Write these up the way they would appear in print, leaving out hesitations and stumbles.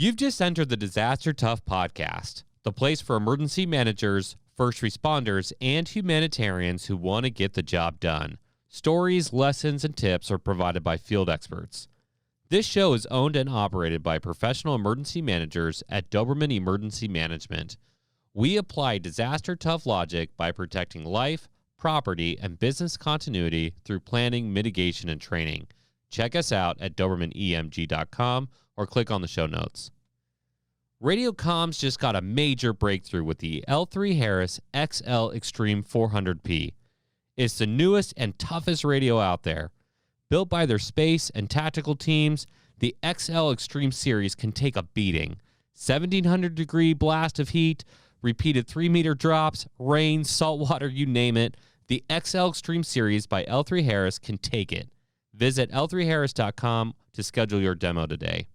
You've just entered the Disaster Tough podcast, the place for emergency managers, first responders, and humanitarians who want to get the job done. Stories, lessons, and tips are provided by field experts. This show is owned and operated by professional emergency managers at Doberman Emergency Management. We apply disaster tough logic by protecting life, property, and business continuity through planning, mitigation, and training. Check us out at DobermanEMG.com or click on the show notes. Radio comms just got a major breakthrough with the L3 Harris XL Extreme 400P. It's the newest and toughest radio out there. Built by their space and tactical teams, the XL Extreme series can take a beating. 1,700 degree blast of heat, repeated 3-meter drops, rain, salt water, you name it. The XL Extreme series by L3 Harris can take it. Visit L3Harris.com to schedule your demo today.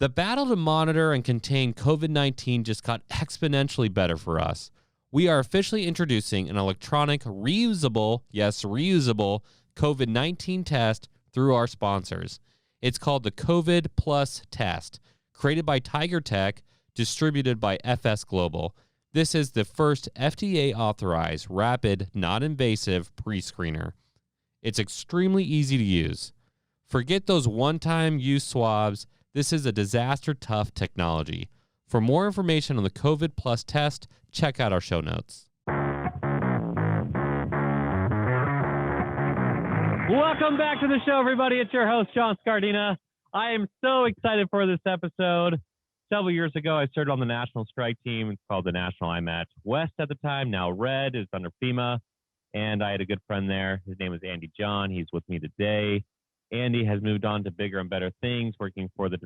The battle to monitor and contain COVID-19 just got exponentially better for us. We are officially introducing an electronic, reusable, yes, reusable COVID-19 test through our sponsors. It's called the COVID Plus Test, created by Tiger Tech, distributed by FS Global. This is the first FDA-authorized, rapid, non-invasive pre-screener. It's extremely easy to use. Forget those one-time use swabs. This is a disaster-tough technology. For more information on the COVID Plus test, check out our show notes. Welcome back to the show, everybody. It's your host, John Scardina. I am so excited for this episode. Several years ago, I served on the national strike team. It's called the National IMAT West at the time. Now Red is under FEMA. And I had a good friend there. His name was Andy John. He's with me today. Andy has moved on to bigger and better things, working for the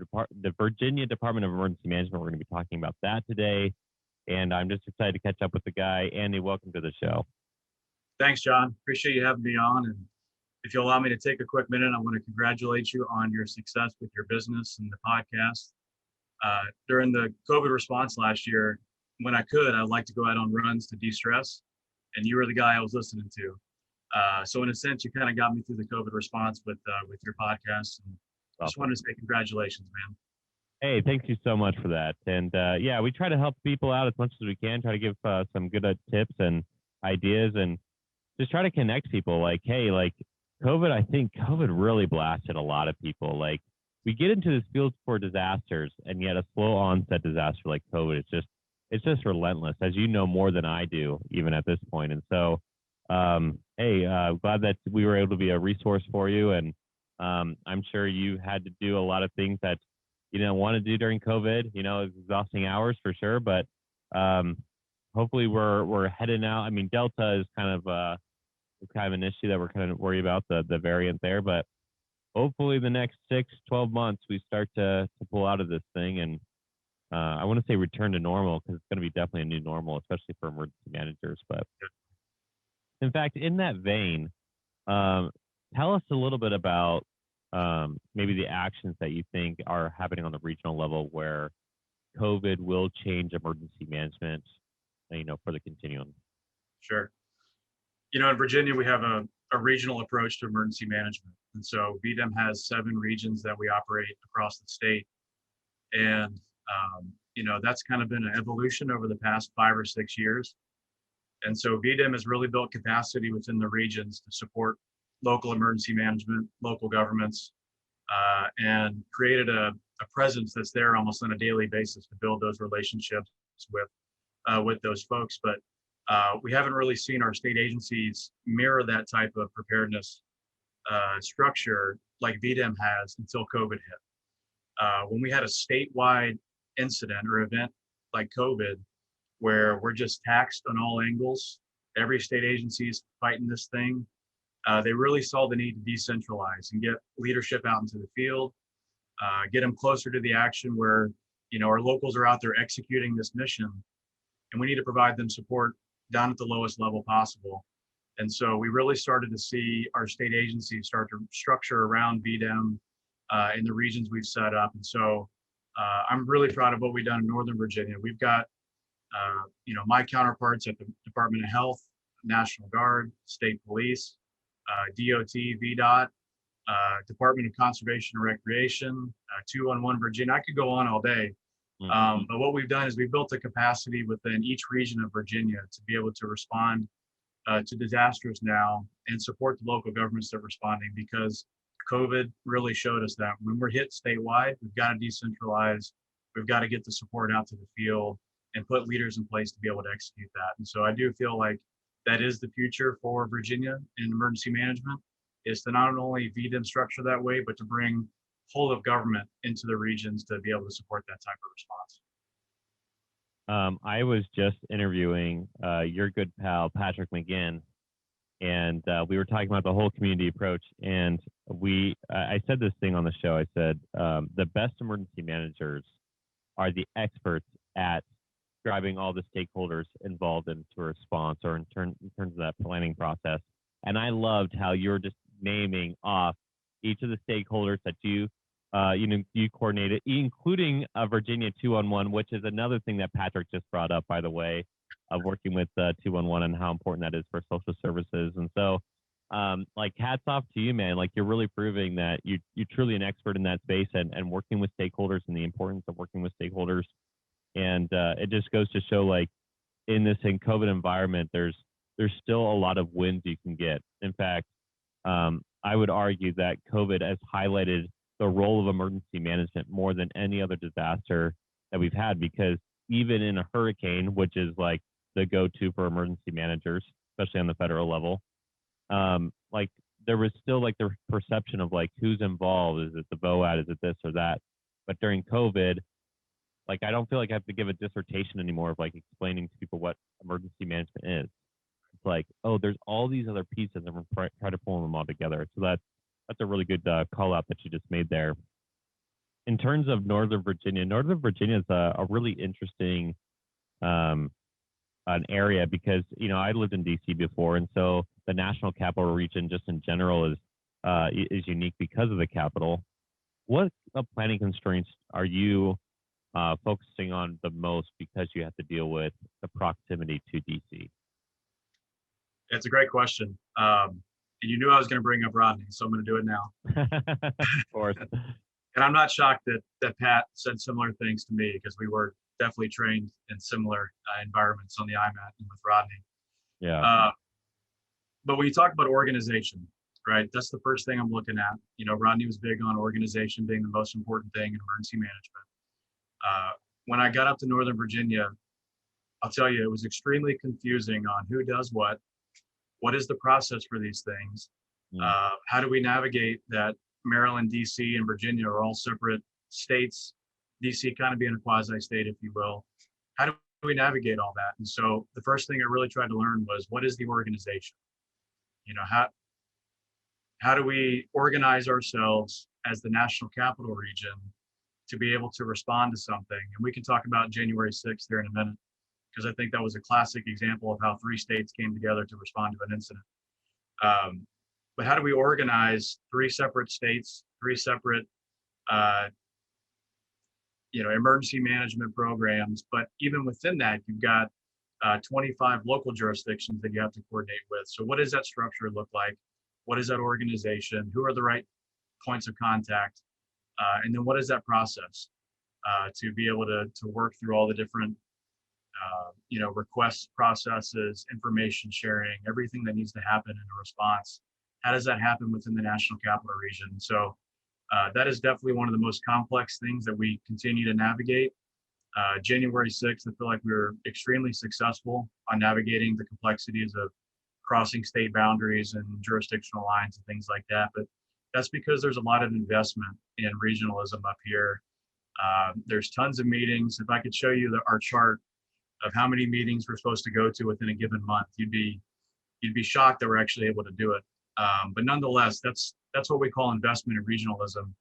Virginia Department of Emergency Management. We're going to be talking about that today. And I'm just excited to catch up with the guy. Andy, welcome to the show. Thanks, John. Appreciate you having me on. And if you'll allow me to take a quick minute, I want to congratulate you on your success with your business and the podcast. During the COVID response last year, when I could, I'd like to go out on runs to de-stress. And you were the guy I was listening to. So in a sense, you kind of got me through the COVID response with your podcast. And I just wanted to say congratulations, man. Hey, thank you so much for that. And yeah, we try to help people out as much as we can, try to give some good tips and ideas and just try to connect people. Like, hey, like COVID, I think COVID really blasted a lot of people. Like we get into this field for disasters and yet a slow onset disaster like COVID, it's just relentless, as you know more than I do, even at this point. And so, hey, glad that we were able to be a resource for you. And I'm sure you had to do a lot of things that you didn't want to do during COVID. You know, it's exhausting hours for sure. But hopefully, we're heading out. I mean, Delta is kind of an issue that we're kind of worried about, the variant there. But hopefully, the next 6-12 months, we start to pull out of this thing and. I want to say return to normal because it's going to be definitely a new normal, especially for emergency managers. But in fact, in that vein, tell us a little bit about maybe the actions that you think are happening on the regional level where COVID will change emergency management, for the continuum. Sure. In Virginia, we have a regional approach to emergency management. And so VDEM has 7 regions that we operate across the state. And that's kind of been an evolution over the past 5 or 6 years. And so VDEM has really built capacity within the regions to support local emergency management, local governments, and created a presence that's there almost on a daily basis to build those relationships with those folks. But we haven't really seen our state agencies mirror that type of preparedness structure like VDEM has until COVID hit. When we had a statewide incident or event like COVID, where we're just taxed on all angles, every state agency is fighting this thing. They really saw the need to decentralize and get leadership out into the field, get them closer to the action where, our locals are out there executing this mission, and we need to provide them support down at the lowest level possible. And so we really started to see our state agencies start to structure around VDEM in the regions we've set up. And so I'm really proud of what we've done in Northern Virginia. We've got, my counterparts at the Department of Health, National Guard, State Police, DOT, VDOT, Department of Conservation and Recreation, 211 Virginia. I could go on all day. But what we've done is we built a capacity within each region of Virginia to be able to respond to disasters now and support the local governments that are responding, because COVID really showed us that when we're hit statewide, we've got to decentralize, we've got to get the support out to the field and put leaders in place to be able to execute that. And so I do feel like that is the future for Virginia in emergency management, is to not only VDEM structure that way, but to bring whole of government into the regions to be able to support that type of response. I was just interviewing your good pal, Patrick McGinn, and we were talking about the whole community approach. And I said this thing on the show. I said, the best emergency managers are the experts at driving all the stakeholders involved into a response, or in terms of that planning process. And I loved how you're just naming off each of the stakeholders that you coordinated, including Virginia 211, which is another thing that Patrick just brought up, by the way, of working with 211 and how important that is for social services. And so, like, hats off to you, man. Like, you're really proving that you're truly an expert in that space, and working with stakeholders, and the importance of working with stakeholders. And it just goes to show, like, in COVID environment, there's still a lot of wins you can get. In fact, I would argue that COVID has highlighted the role of emergency management more than any other disaster that we've had, because even in a hurricane, which is like the go-to for emergency managers, especially on the federal level, like, there was still like the perception of like, who's involved? Is it the VOAD? Is it this or that? But during COVID, like, I don't feel like I have to give a dissertation anymore of like explaining to people what emergency management is. It's like, oh, there's all these other pieces, and we're trying to pull them all together. So that's a really good call out that you just made there. In terms of Northern Virginia is a really interesting an area, because, I lived in DC before, and so the National Capital Region just in general is unique because of the capital. What planning constraints are you focusing on the most because you have to deal with the proximity to DC? It's a great question. And you knew I was going to bring up Rodney, so I'm going to do it now. Of course. And I'm not shocked that Pat said similar things to me, because we were definitely trained in similar environments on the IMAT and with Rodney. Yeah. But when you talk about organization, right, that's the first thing I'm looking at. Rodney was big on organization being the most important thing in emergency management. When I got up to Northern Virginia, I'll tell you, it was extremely confusing on who does what is the process for these things, how do we navigate that Maryland, DC, and Virginia are all separate states, DC kind of being a quasi-state, if you will. How do we navigate all that? And so the first thing I really tried to learn was, what is the organization? How do we organize ourselves as the National Capital Region to be able to respond to something? And we can talk about January 6th here in a minute, because I think that was a classic example of how 3 states came together to respond to an incident. But how do we organize 3 separate states, 3 separate emergency management programs? But even within that, you've got 25 local jurisdictions that you have to coordinate with. So what does that structure look like? What is that organization? Who are the right points of contact? And then what is that process to be able to work through all the different requests, processes, information sharing, everything that needs to happen in a response? How does that happen within the National Capital Region? So that is definitely one of the most complex things that we continue to navigate. January 6th, I feel like we were extremely successful on navigating the complexities of crossing state boundaries and jurisdictional lines and things like that. But that's because there's a lot of investment in regionalism up here. There's tons of meetings. If I could show you our chart of how many meetings we're supposed to go to within a given month, you'd be shocked that we're actually able to do it. But nonetheless, that's what we call investment in regionalism.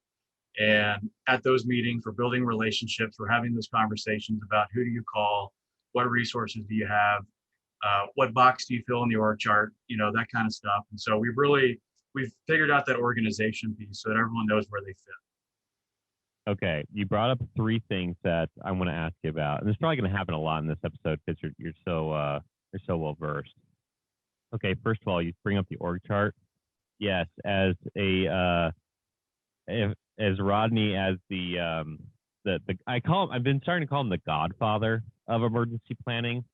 And at those meetings, we're building relationships. We're having those conversations about who do you call, what resources do you have, what box do you fill in the org chart, that kind of stuff. And so we've figured out that organization piece so that everyone knows where they fit. Okay, you brought up 3 things that I want to ask you about, and it's probably going to happen a lot in this episode because you're so well versed. Okay, first of all, you bring up the org chart. Yes, as a as Rodney as I've been starting to call him the godfather of emergency planning,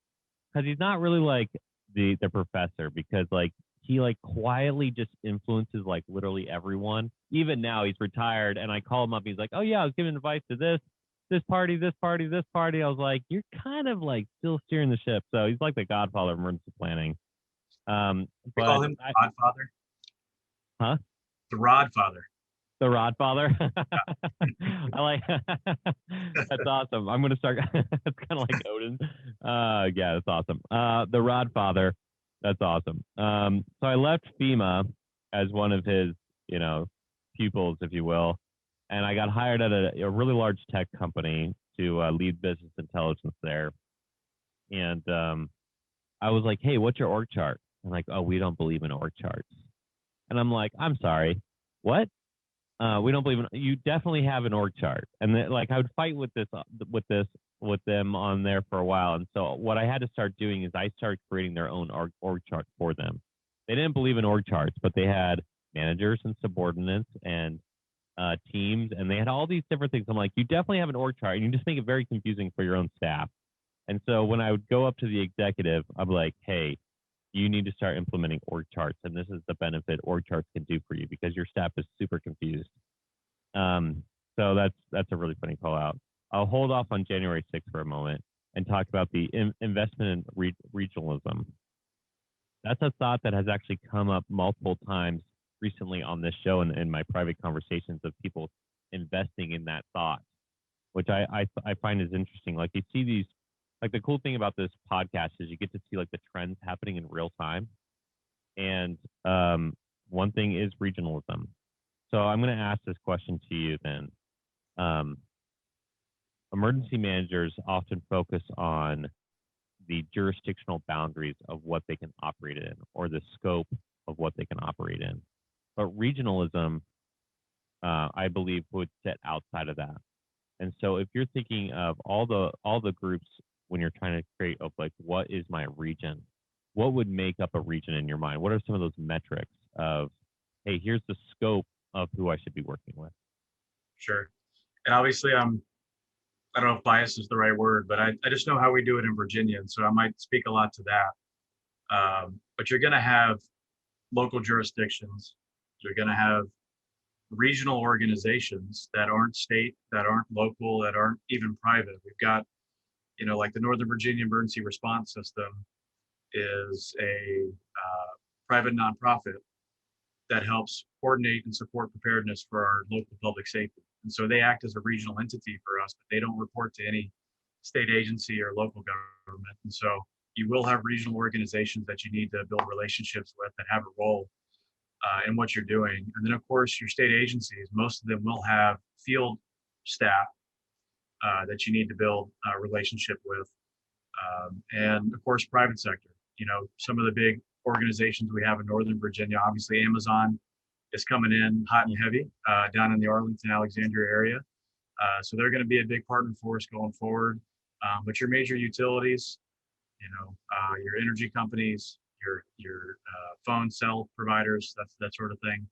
because he's not really like the professor, because like he like quietly just influences like literally everyone. Even now he's retired, and I call him up. He's like, "Oh yeah, I was giving advice to this party, this party, this party." I was like, "You're kind of like still steering the ship." So he's like the godfather of emergency planning. We call him the Godfather. Huh? The Rodfather. The Rodfather. I like that's awesome. I'm gonna start. It's kind of like Odin. Yeah, that's awesome. The Rodfather. That's awesome. So I left FEMA as one of his, pupils, if you will, and I got hired at a really large tech company to lead business intelligence there. And I was like, "Hey, what's your org chart?" And like, "Oh, we don't believe in org charts." And I'm like, "I'm sorry, what? We don't believe in." You definitely have an org chart. And like, I would fight with them on there for a while. And so what I had to start doing is I started creating their own org chart for them. They didn't believe in org charts, but they had managers and subordinates and teams, and they had all these different things. I'm like, you definitely have an org chart, and you just make it very confusing for your own staff. And so when I would go up to the executive, I'm like, "Hey, you need to start implementing org charts, and this is the benefit org charts can do for you, because your staff is super confused." So that's a really funny call out. I'll hold off on January 6th for a moment and talk about the investment in regionalism. That's a thought that has actually come up multiple times recently on this show and in my private conversations of people investing in that thought, which I find is interesting. Like, you see these, like, the cool thing about this podcast is you get to see like the trends happening in real time. And one thing is regionalism. So I'm going to ask this question to you then. Emergency managers often focus on the jurisdictional boundaries of what they can operate in, or the scope of what they can operate in. But regionalism, I believe, would sit outside of that. And so if you're thinking of all the groups when you're trying to create of like, what is my region? What would make up a region in your mind? What are some of those metrics of, hey, here's the scope of who I should be working with? Sure. And obviously I don't know if bias is the right word, but I just know how we do it in Virginia. And so I might speak a lot to that. But you're going to have local jurisdictions. You're going to have regional organizations that aren't state, that aren't local, that aren't even private. We've got, like the Northern Virginia Emergency Response System is a private nonprofit that helps coordinate and support preparedness for our local public safety. And so they act as a regional entity for us, but they don't report to any state agency or local government. And so you will have regional organizations that you need to build relationships with that have a role in what you're doing. And then, of course, your state agencies, most of them will have field staff that you need to build a relationship with. And of course, private sector. Some of the big organizations we have in Northern Virginia, obviously Amazon is coming in hot and heavy down in the Arlington, Alexandria area. So they're going to be a big partner for us going forward. But your major utilities, your energy companies, your phone cell providers, that sort of thing.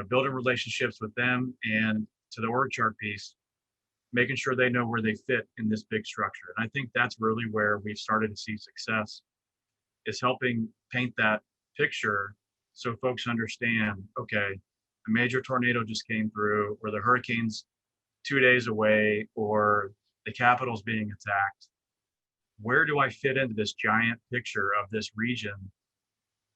Building relationships with them, and to the org chart piece, making sure they know where they fit in this big structure. And I think that's really where we've started to see success, is helping paint that picture so folks understand, okay, a major tornado just came through, or the hurricane's 2 days away, or the Capitol's being attacked. Where do I fit into this giant picture of this region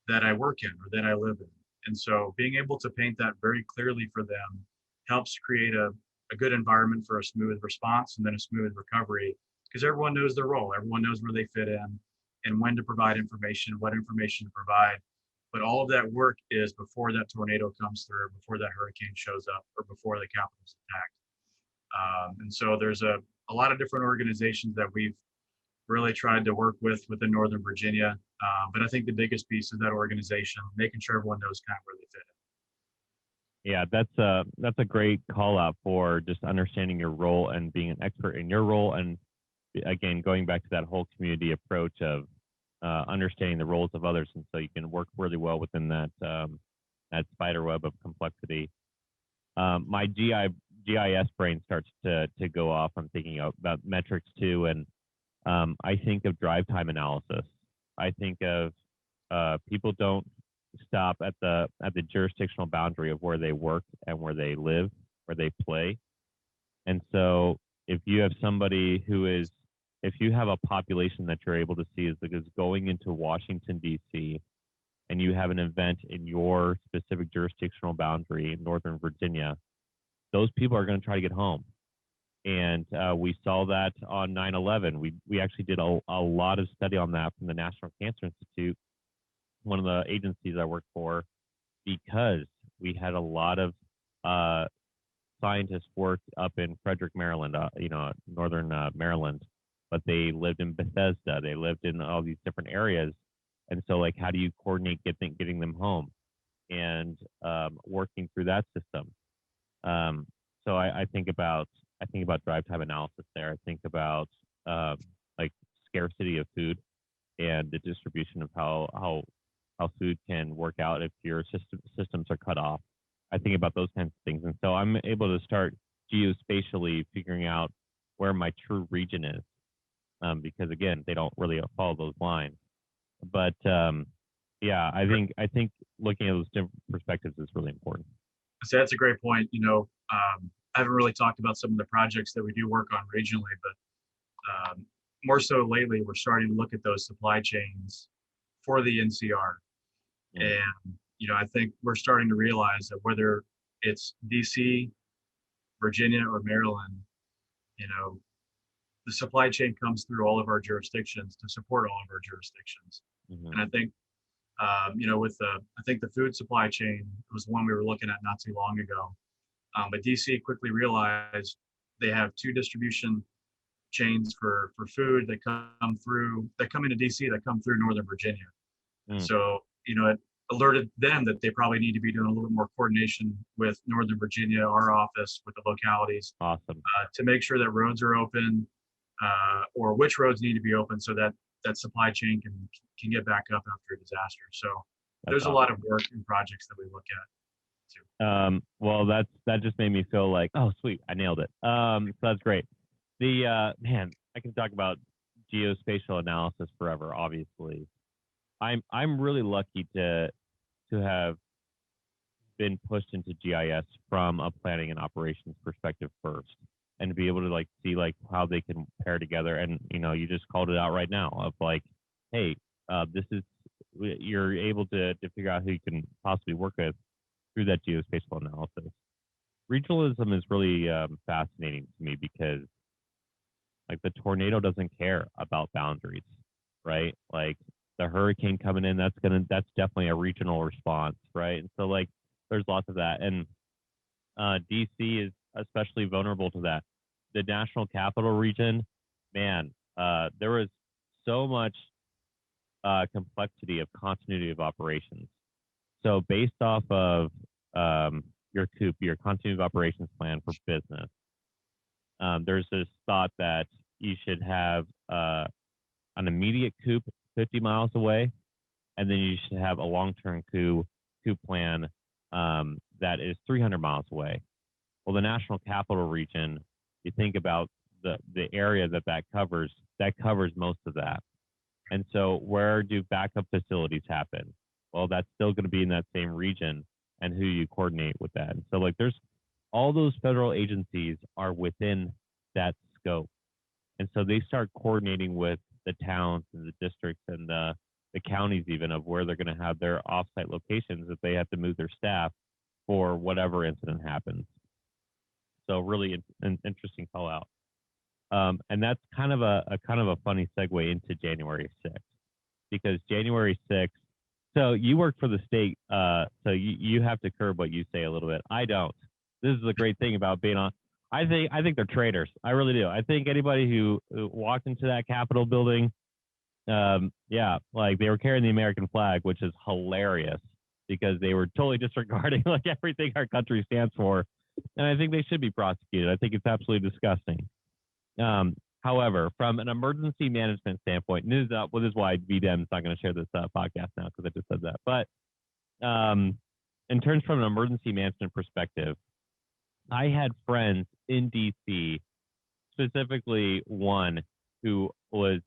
that I work in or that I live in? And so being able to paint that very clearly for them helps create a good environment for a smooth response and then a smooth recovery, because everyone knows their role. Everyone knows where they fit in and when to provide information, what information to provide. But all of that work is before that tornado comes through, before that hurricane shows up, or before the Capitol's attacked. And so there's a lot of different organizations that we've really tried to work with within Northern Virginia. But I think the biggest piece is that organization, making sure everyone knows kind of where they fit in. Yeah, that's a great call out for just understanding your role and being an expert in your role. And again, going back to that whole community approach of understanding the roles of others, and so you can work really well within that spider web of complexity. my GIS brain starts to go off. I'm thinking about metrics too, and I think of drive time analysis. I think of people don't stop at the jurisdictional boundary of where they work and where they live, where they play. And so if you have somebody if you have a population that you're able to see is going into Washington, D.C., and you have an event in your specific jurisdictional boundary in Northern Virginia, those people are going to try to get home. And we saw that on 9/11. We actually did a lot of study on that from the National Cancer Institute, one of the agencies I work for, because we had a lot of scientists worked up in Frederick, Maryland, northern Maryland, but they lived in Bethesda. They lived in all these different areas. And so, like, how do you coordinate getting them home and working through that system? So I think about drive time analysis there. I think about like scarcity of food and the distribution of how food can work out if your systems are cut off. I think about those kinds of things, and so I'm able to start geospatially figuring out where my true region is, because again, they don't really follow those lines. But yeah, I think looking at those different perspectives is really important. So that's a great point. I haven't really talked about some of the projects that we do work on regionally, but more so lately, we're starting to look at those supply chains for the NCR. And, I think we're starting to realize that whether it's DC, Virginia, or Maryland, the supply chain comes through all of our jurisdictions to support all of our jurisdictions. And I think, I think the food supply chain was one we were looking at not too long ago. But DC quickly realized they have two distribution chains for food that come into DC that come through Northern Virginia. So, it alerted them that they probably need to be doing a little bit more coordination with Northern Virginia, our office, with the localities. Awesome. To make sure that roads are open, or which roads need to be open so that supply chain can get back up after a disaster. So there's awesome. A lot of work and projects that we look at too. Well, that just made me feel like, oh, sweet, I nailed it. So that's great. Man, I can talk about geospatial analysis forever. Obviously, I'm really lucky to have been pushed into GIS from a planning and operations perspective first, and to be able to see how they can pair together. And you just called it out right now of hey, you're able to figure out who you can possibly work with through that geospatial analysis. Regionalism is really fascinating to me because the tornado doesn't care about boundaries, right? The hurricane coming in, that's definitely a regional response, right? And so there's lots of that. And DC is especially vulnerable to that. The National Capital Region, man, there was so much complexity of continuity of operations. So based off of your COOP, your continuity of operations plan for business, there's this thought that you should have an immediate COOP 50 miles away, and then you should have a long-term COOP plan that is 300 miles away. Well, the National Capital Region, you think about the area that covers most of that. And so where do backup facilities happen? Well, that's still going to be in that same region, and who you coordinate with that. And so there's all those federal agencies are within that scope. And so they start coordinating with the towns and the districts and the counties even of where they're going to have their offsite locations if they have to move their staff for whatever incident happens. So really an interesting call out. And that's kind of a funny segue into January 6th, because January 6th, so you work for the state, so you have to curb what you say a little bit. I don't. This is the great thing about being on. I think they're traitors. I really do. I think anybody who walked into that Capitol building, they were carrying the American flag, which is hilarious because they were totally disregarding everything our country stands for. And I think they should be prosecuted. I think it's absolutely disgusting. However, from an emergency management standpoint, this is why VDEM is not going to share this podcast now, because I just said that. But in terms from an emergency management perspective, I had friends in DC, specifically one who was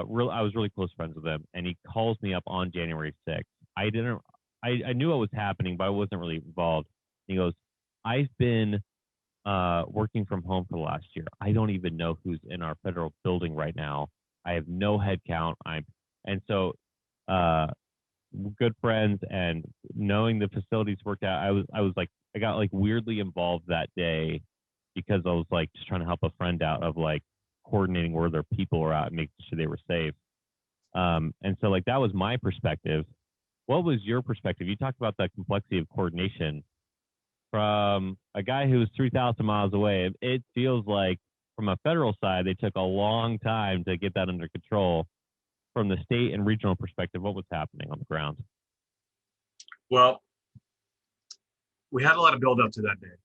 real. I was really close friends with him, and he calls me up on January 6th. I didn't. I knew what was happening, but I wasn't really involved. He goes, "I've been working from home for the last year. I don't even know who's in our federal building right now. I have no head count. And so uh, good friends, and knowing the facilities worked out, I got like weirdly involved that day because I was like just trying to help a friend out of like coordinating where their people were at and making sure they were safe. And so like that was my perspective. What was your perspective? You talked about the complexity of coordination from a guy who was 3,000 miles away. It feels like from a federal side, they took a long time to get that under control. From the state and regional perspective, what was happening on the ground? Well, we had a lot of build up to that day.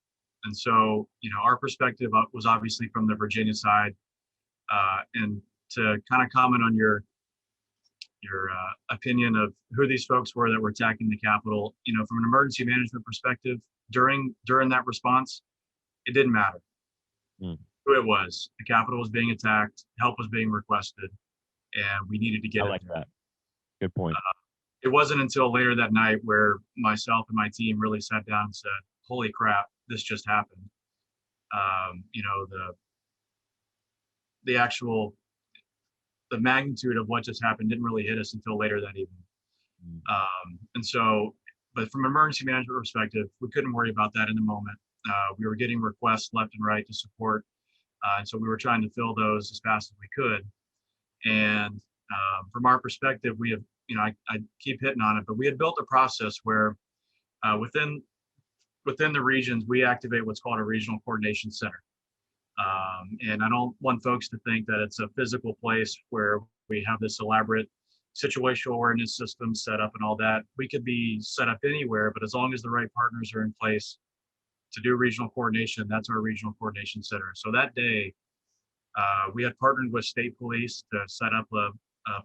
And so, our perspective was obviously from the Virginia side. And to kind of comment on your opinion of who these folks were that were attacking the Capitol, from an emergency management perspective, during that response, it didn't matter who it was. The Capitol was being attacked, help was being requested, and we needed to get I like that. Good point. It wasn't until later that night where myself and my team really sat down and said, holy crap, this just happened. The magnitude of what just happened didn't really hit us until later that evening. And so, but from an emergency management perspective, we couldn't worry about that in the moment. We were getting requests left and right to support. And so we were trying to fill those as fast as we could. And from our perspective, we have, I keep hitting on it, but we had built a process where within the regions, we activate what's called a regional coordination center. And I don't want folks to think that it's a physical place where we have this elaborate situational awareness system set up and all that. We could be set up anywhere, but as long as the right partners are in place to do regional coordination, that's our regional coordination center. So that day, we had partnered with state police to set up a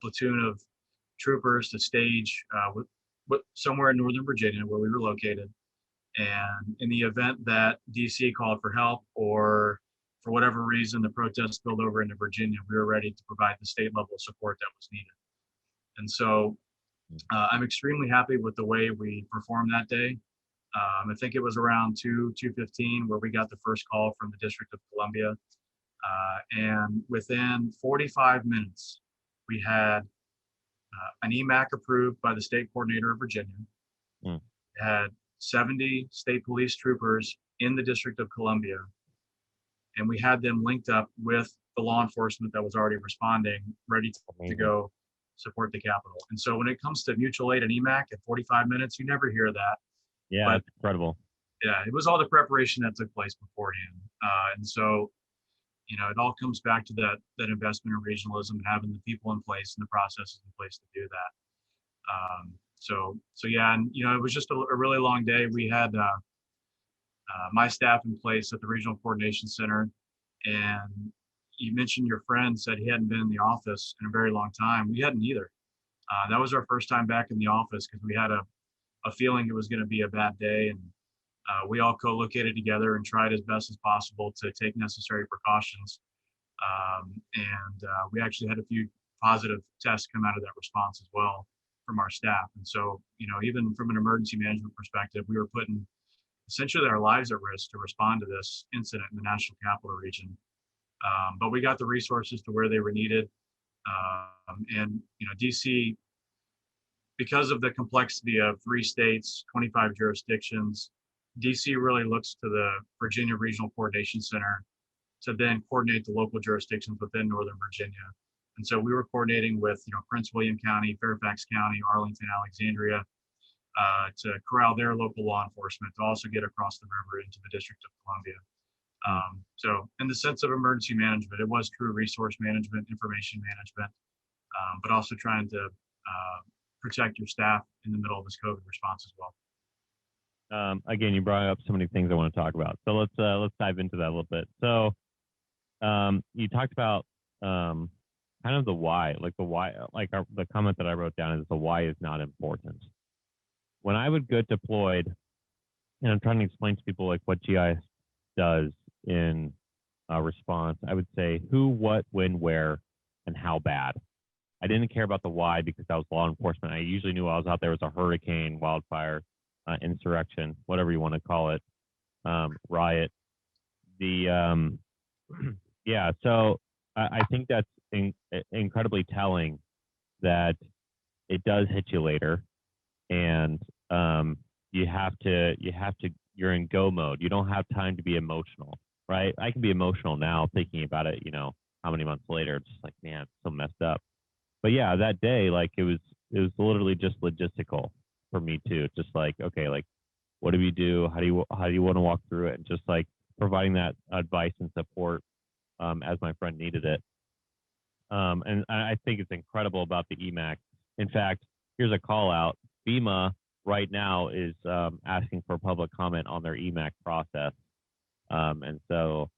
platoon of troopers to stage somewhere in Northern Virginia where we were located. And in the event that DC called for help, or for whatever reason the protest spilled over into Virginia, we were ready to provide the state level support that was needed. And so I'm extremely happy with the way we performed that day. I think it was around 2:15 where we got the first call from the District of Columbia. And within 45 minutes, we had an EMAC approved by the state coordinator of Virginia. We had 70 state police troopers in the District of Columbia, and we had them linked up with the law enforcement that was already responding, ready to go support the Capitol. And so when it comes to mutual aid and EMAC at 45 minutes, you never hear that. Yeah, that's incredible. Yeah, it was all the preparation that took place beforehand. And so, it all comes back to that investment in regionalism and having the people in place and the processes in place to do that. So yeah, and it was just a really long day. We had my staff in place at the Regional Coordination Center, and you mentioned your friend said he hadn't been in the office in a very long time. We hadn't either. That was our first time back in the office because we had a feeling it was going to be a bad day, and we all co-located together and tried as best as possible to take necessary precautions. And we actually had a few positive tests come out of that response as well from our staff. And so, even from an emergency management perspective, we were putting essentially our lives at risk to respond to this incident in the National Capital Region. But we got the resources to where they were needed. And DC, because of the complexity of 3 states, 25 jurisdictions, DC really looks to the Virginia Regional Coordination Center to then coordinate the local jurisdictions within Northern Virginia. And so we were coordinating with, Prince William County, Fairfax County, Arlington, Alexandria, to corral their local law enforcement to also get across the river into the District of Columbia. So in the sense of emergency management, it was true resource management, information management, but also trying to protect your staff in the middle of this COVID response as well. Again, you brought up so many things I want to talk about. So let's dive into that a little bit. So you talked about kind of the why, the comment that I wrote down is the why is not important. When I would get deployed, and I'm trying to explain to people like what GIS does in response, I would say who, what, when, where, and how bad. I didn't care about the why because that was law enforcement. I usually knew I was out there was a hurricane, wildfire, insurrection, whatever you want to call it, riot. Yeah, so I think that's incredibly telling that it does hit you later, and you're in go mode. You don't have time to be emotional, right? I can be emotional now thinking about it, how many months later, it's just like, man, it's so messed up. But yeah, that day, like it was literally just logistical for me too. Just like, okay, like what do we do? How do you want to walk through it? And just like providing that advice and support as my friend needed it. And I think it's incredible about the EMAC. In fact, here's a call out. FEMA right now is asking for public comment on their EMAC process. And so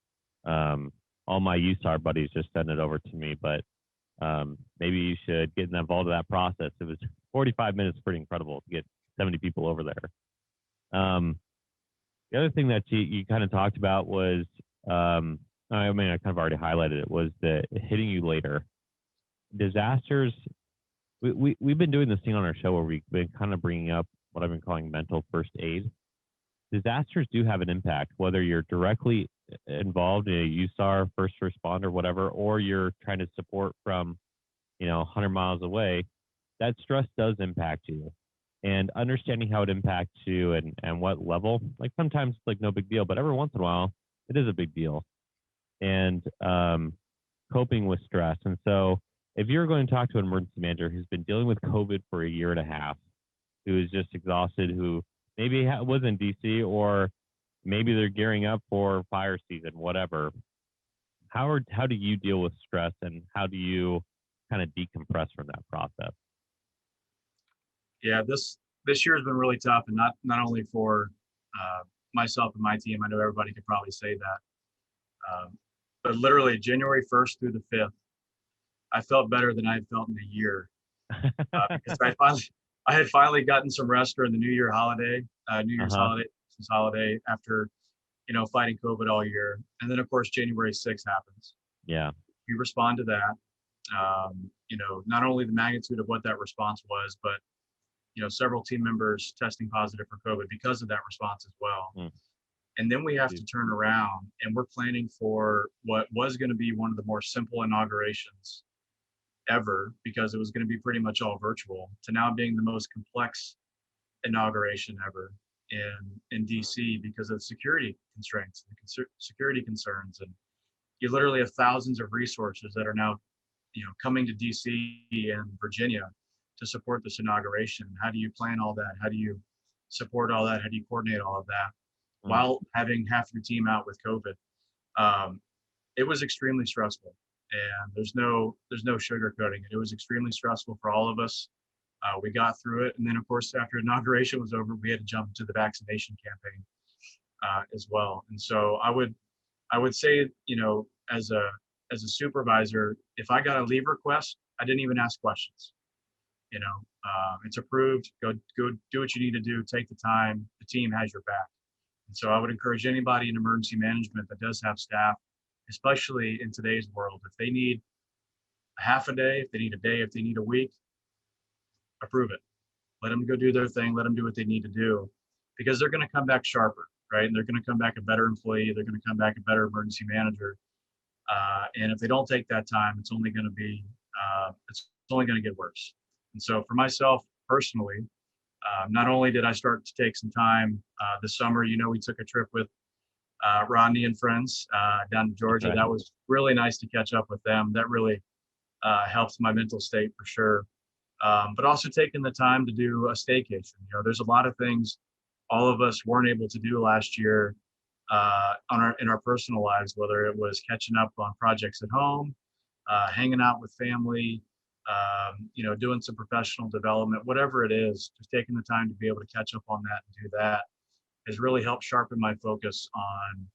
all my USAR buddies just send it over to me, but maybe you should get involved in that process. It was 45 minutes, pretty incredible to get 70 people over there. The other thing that you kind of talked about was, I kind of already highlighted it, was the hitting you later. Disasters, we've been doing this thing on our show where we've been kind of bringing up what I've been calling mental first aid. Disasters do have an impact, whether you're directly involved in a USAR, first responder, whatever, or you're trying to support from, 100 miles away. That stress does impact you. And understanding how it impacts you and what level, like sometimes it's like no big deal, but every once in a while, it is a big deal. And coping with stress. And so if you're going to talk to an emergency manager who's been dealing with COVID for a year and a half, who is just exhausted, who maybe was in DC, or maybe they're gearing up for fire season, whatever, how do you deal with stress, and how do you kind of decompress from that process? Yeah, this year has been really tough, and not only for myself and my team. I know everybody could probably say that, but literally January 1st through the 5th, I felt better than I had felt in a year because I had finally gotten some rest during the New Year's holiday, Christmas holiday, after fighting COVID all year, and then of course January 6th happens. Yeah, we respond to that. Not only the magnitude of what that response was, but several team members testing positive for COVID because of that response as well. Mm. And then we have to turn around, and we're planning for what was going to be one of the more simple inaugurations ever, because it was going to be pretty much all virtual, to now being the most complex inauguration ever in DC because of security constraints, security concerns. And you literally have thousands of resources that are now coming to DC and Virginia to support this inauguration. How do you plan all that? How do you support all that? How do you coordinate all of that while having half your team out with COVID? It was extremely stressful, and there's no sugarcoating it. It was extremely stressful for all of us. We got through it, and then of course after inauguration was over, we had to jump into the vaccination campaign as well. And so I would say, as a supervisor, if I got a leave request, I didn't even ask questions. It's approved. Go do what you need to do. Take the time. The team has your back. And so I would encourage anybody in emergency management that does have staff, especially in today's world, if they need a half a day, if they need a day, if they need a week, approve it. Let them go do their thing. Let them do what they need to do, because they're going to come back sharper, right? And they're going to come back a better employee. They're going to come back a better emergency manager. And if they don't take that time, it's only going to get worse. And so for myself personally, not only did I start to take some time this summer, we took a trip with Rodney and friends down to Georgia. That was really nice to catch up with them. That really helps my mental state for sure. But also taking the time to do a staycation. There's a lot of things all of us weren't able to do last year in our personal lives, whether it was catching up on projects at home, hanging out with family, doing some professional development, whatever it is, just taking the time to be able to catch up on that and do that has really helped sharpen my focus on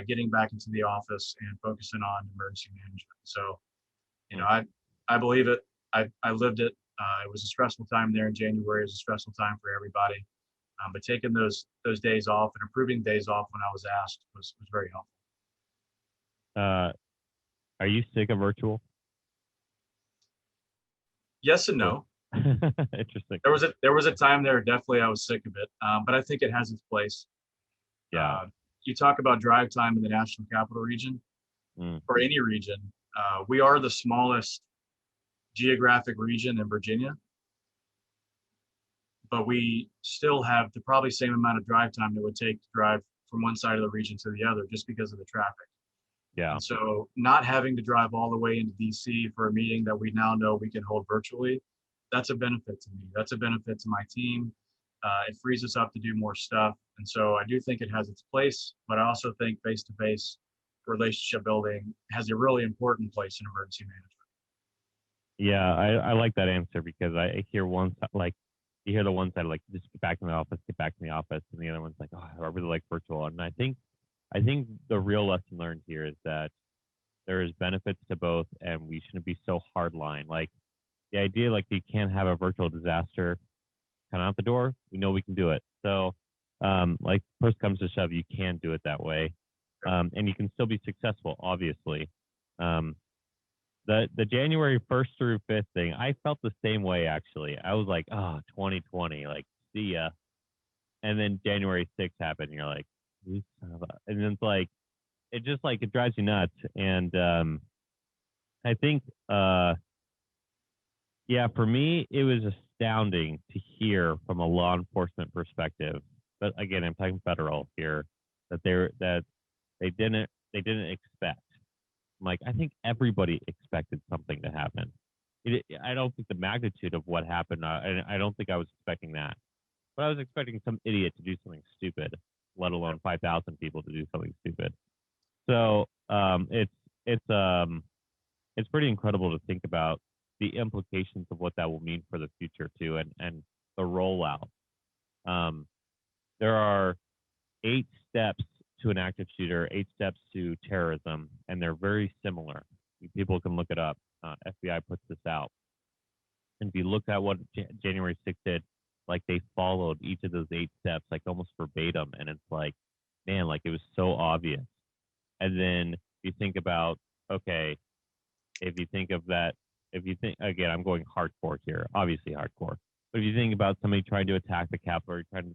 getting back into the office and focusing on emergency management. So, I believe it. I lived it. It was a stressful time there in January. It was a stressful time for everybody. But taking those days off and approving days off when I was asked was very helpful. Are you sick of virtual? Yes and no. Interesting. There was a time there definitely I was sick of it, but I think it has its place. Yeah. You talk about drive time in the National Capital Region or any region. We are the smallest geographic region in Virginia, but we still have the probably same amount of drive time it would take to drive from one side of the region to the other just because of the traffic. Yeah. And so not having to drive all the way into DC for a meeting that we now know we can hold virtually, that's a benefit to me. That's a benefit to my team. It frees us up to do more stuff. And so I do think it has its place, but I also think face-to-face relationship building has a really important place in emergency management. Yeah, I like that answer because I hear one side, like, you hear the one side like, just get back to the office, and the other one's like, oh, I really like virtual. And I think the real lesson learned here is that there is benefits to both, and we shouldn't be so hardline. Like the idea, like you can't have a virtual disaster kind of out the door. We know we can do it. So, like push comes to shove, you can do it that way, and you can still be successful. Obviously, the January 1st through 5th thing, I felt the same way actually. I was like, oh, 2020, like see ya. And then January 6th happened, and you're like, and then it's like, it just like it drives you nuts. And I think yeah, for me it was astounding to hear from a law enforcement perspective, but again I'm talking federal here, that they didn't expect. I'm like, I think everybody expected something to happen. I don't think the magnitude of what happened, I don't think I was expecting that, but I was expecting some idiot to do something stupid, let alone 5,000 people to do something stupid. So it's pretty incredible to think about the implications of what that will mean for the future too, and the rollout. There are 8 steps to an active shooter, 8 steps to terrorism, and they're very similar. People can look it up. FBI puts this out. And if you look at what January 6th did, like they followed each of those 8 steps, like almost verbatim. And it's like, man, like it was so obvious. And then you think about, okay, if you think, again, I'm going hardcore here, obviously hardcore. But if you think about somebody trying to attack the Capitol or trying to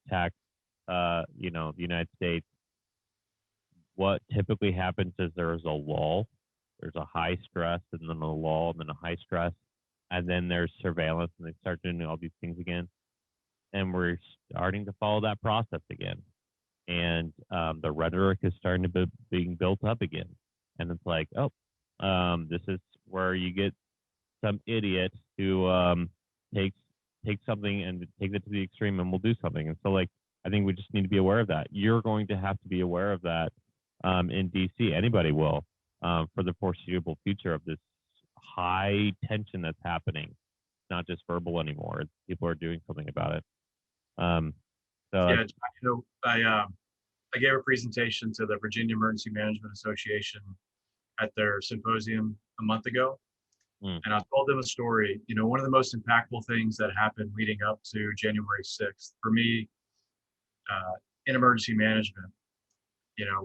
attack, the United States, what typically happens is there's a lull, there's a high stress, and then a lull, and then a high stress, and then there's surveillance, and they start doing all these things again. And we're starting to follow that process again. And the rhetoric is starting to be being built up again. And it's like, oh, this is where you get some idiot who takes something and takes it to the extreme and will do something. And so, like, I think we just need to be aware of that. You're going to have to be aware of that in DC. Anybody will, for the foreseeable future of this high tension that's happening. It's not just verbal anymore. People are doing something about it. Yeah, I gave a presentation to the Virginia Emergency Management Association at their symposium a month ago. And I told them a story. One of the most impactful things that happened leading up to January 6th for me in emergency management,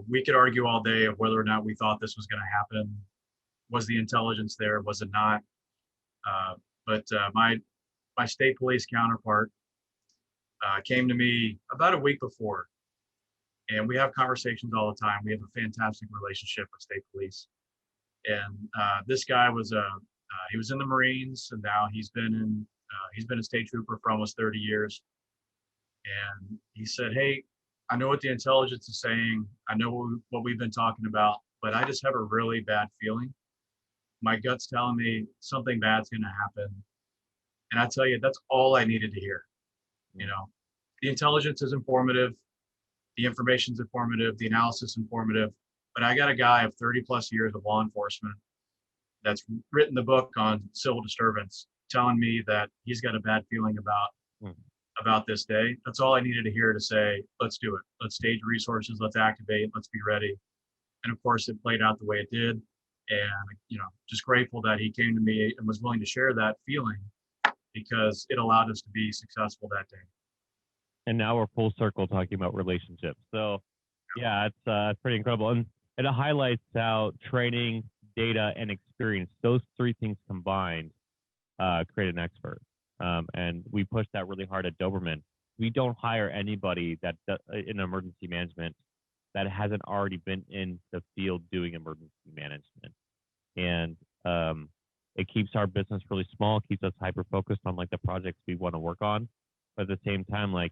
we could argue all day of whether or not we thought this was going to happen. Was the intelligence there? Was it not? But my state police counterpart came to me about a week before, and we have conversations all the time. We have a fantastic relationship with state police. And this guy was he was in the Marines, and now he's been a state trooper for almost 30 years. And he said, "Hey, I know what the intelligence is saying. I know what we've been talking about, but I just have a really bad feeling. My gut's telling me something bad's going to happen." And I tell you, that's all I needed to hear. The intelligence is informative, the information's informative, the analysis informative, but I got a guy of 30 plus years of law enforcement that's written the book on civil disturbance telling me that he's got a bad feeling about this day. That's all I needed to hear to say, let's do it. Let's stage resources, let's activate, let's be ready. And of course it played out the way it did. And, just grateful that he came to me and was willing to share that feeling, because it allowed us to be successful that day. and now we're full circle talking about relationships. So yeah, it's pretty incredible, and it highlights how training, data, and experience, those three things combined, create an expert. And we push that really hard at Doberman. We don't hire anybody that in emergency management that hasn't already been in the field doing emergency management. And it keeps our business really small, keeps us hyper focused on like the projects we want to work on. But at the same time, like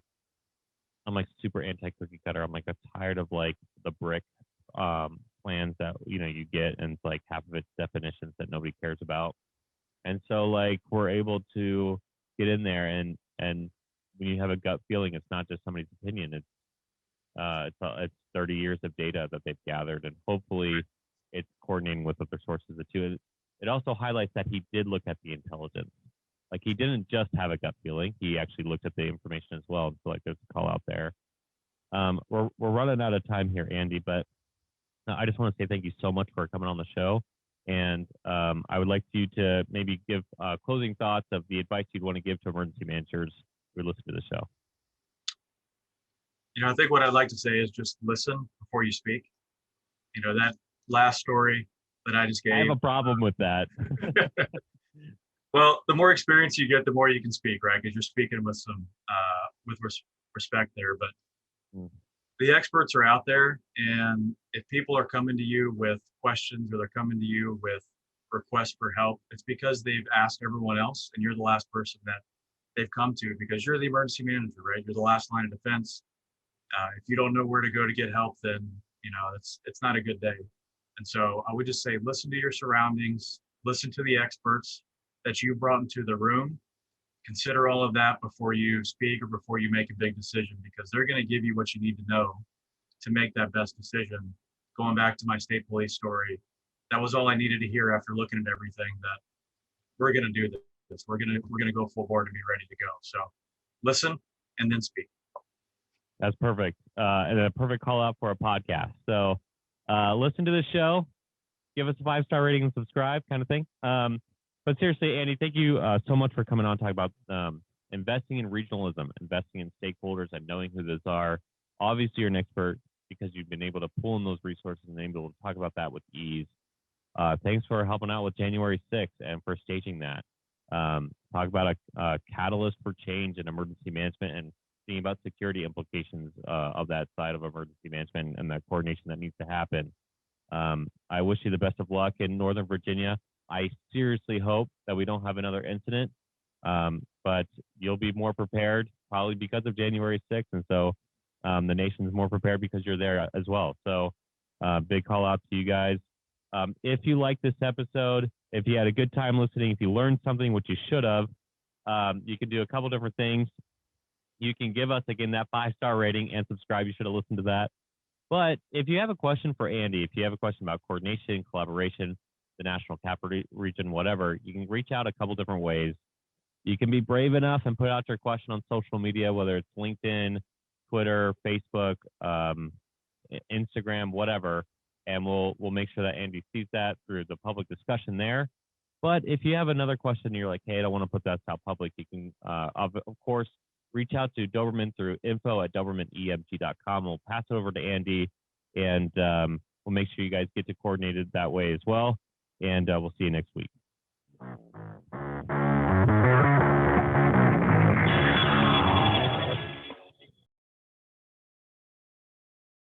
I'm like super anti cookie cutter. I'm tired of like the brick plans that you get, and it's like half of it's definitions that nobody cares about. And so like we're able to get in there, and when you have a gut feeling, it's not just somebody's opinion. It's 30 years of data that they've gathered, and hopefully it's coordinating with other sources too. It also highlights that he did look at the intelligence. Like he didn't just have a gut feeling; he actually looked at the information as well. So like there's a call out there. We're running out of time here, Andy, but I just want to say thank you so much for coming on the show. And I would like you to maybe give closing thoughts of the advice you'd want to give to emergency managers who listen to the show. I think what I'd like to say is just listen before you speak. That last story that I just gave. I have a problem with that. Well, the more experience you get, the more you can speak, right? Because you're speaking with some respect there. But the experts are out there, and if people are coming to you with questions or they're coming to you with requests for help, it's because they've asked everyone else, and you're the last person that they've come to, because you're the emergency manager, right? You're the last line of defense. If you don't know where to go to get help, then it's not a good day. And so I would just say, listen to your surroundings, listen to the experts that you brought into the room. Consider all of that before you speak or before you make a big decision, because they're going to give you what you need to know to make that best decision. Going back to my state police story, that was all I needed to hear after looking at everything, that we're going to do this. We're going to go full board and be ready to go. So listen and then speak. That's perfect. And a perfect call out for a podcast. So listen to the show, give us a 5-star rating and subscribe, kind of thing. But seriously, Andy, thank you so much for coming on, talking about investing in regionalism, investing in stakeholders, and knowing who those are. Obviously, you're an expert because you've been able to pull in those resources and able to talk about that with ease. Thanks for helping out with January 6th and for staging that. Talk about a catalyst for change in emergency management and thinking about security implications of that side of emergency management and the coordination that needs to happen. I wish you the best of luck in Northern Virginia. I seriously hope that we don't have another incident, but you'll be more prepared probably because of January 6th. And so the nation's more prepared because you're there as well. So big call out to you guys. If you like this episode, if you had a good time listening, if you learned something, which you should have, you can do a couple different things. You can give us, again, that 5-star rating and subscribe. You should have listened to that. But if you have a question for Andy, if you have a question about coordination, collaboration, the national cap region, whatever, you can reach out a couple different ways. You can be brave enough and put out your question on social media, whether it's LinkedIn, Twitter, Facebook, Instagram, whatever, and we'll make sure that Andy sees that through the public discussion there. But if you have another question and you're like, hey, I don't want to put that out public, you can, of course, reach out to Doberman through info@dobermanemg.com. We'll pass it over to Andy, and we'll make sure you guys get coordinated that way as well. And we'll see you next week.